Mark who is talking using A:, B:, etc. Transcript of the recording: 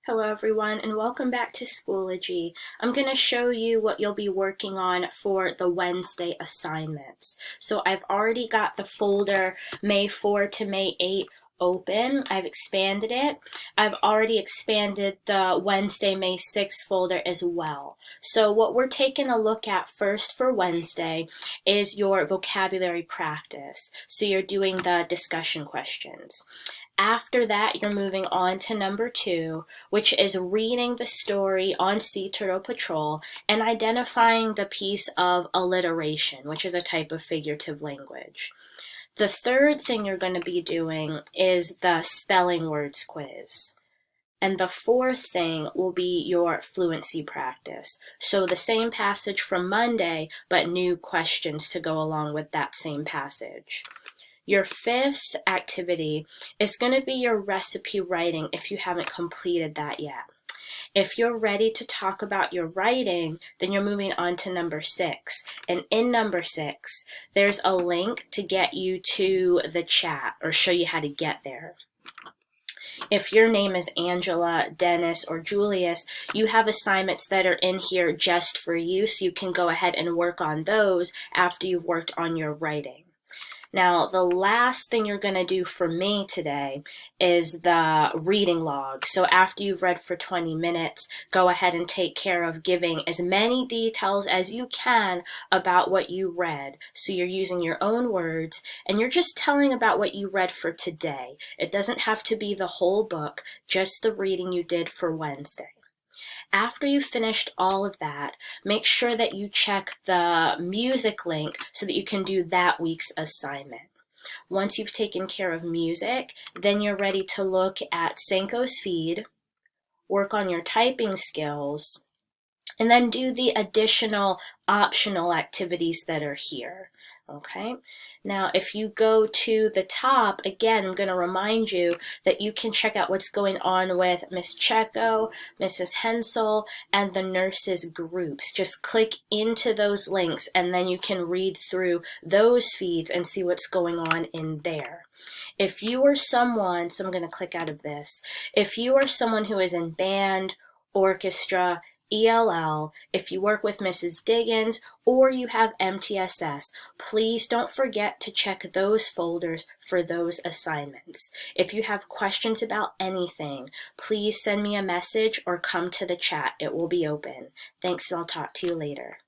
A: Hello everyone and welcome back to Schoology. I'm going to show you what you'll be working on for the Wednesday assignments. So I've already got the folder May 4 to May 8 open. I've expanded it. I've already expanded the Wednesday, May 6 folder as well. So what we're taking a look at first for Wednesday is your vocabulary practice. So you're doing the discussion questions. After that, you're moving on to number 2, which is reading the story on Sea Turtle Patrol and identifying the piece of alliteration, which is a type of figurative language. The third thing you're going to be doing is the spelling words quiz. And the fourth thing will be your fluency practice. So the same passage from Monday, but new questions to go along with that same passage. Your fifth activity is going to be your recipe writing if you haven't completed that yet. If you're ready to talk about your writing, then you're moving on to number 6. And in number 6, there's a link to get you to the chat or show you how to get there. If your name is Angela, Dennis, or Julius, you have assignments that are in here just for you, so you can go ahead and work on those after you've worked on your writing. Now, the last thing you're going to do for me today is the reading log. So after you've read for 20 minutes, go ahead and take care of giving as many details as you can about what you read. So you're using your own words and you're just telling about what you read for today. It doesn't have to be the whole book, just the reading you did for Wednesday. After you've finished all of that, make sure that you check the music link so that you can do that week's assignment. Once you've taken care of music, then you're ready to look at Senko's feed, work on your typing skills, and then do the additional optional activities that are here. Okay, now if you go to the top, again, I'm going to remind you that you can check out what's going on with Miss Checo, Mrs. Hensel, and the nurses groups. Just click into those links and then you can read through those feeds and see what's going on in there. If you are someone, so I'm going to click out of this, if you are someone who is in band, orchestra, ELL, if you work with Mrs. Diggins, or you have MTSS, please don't forget to check those folders for those assignments. If you have questions about anything, please send me a message or come to the chat. It will be open. Thanks, and I'll talk to you later.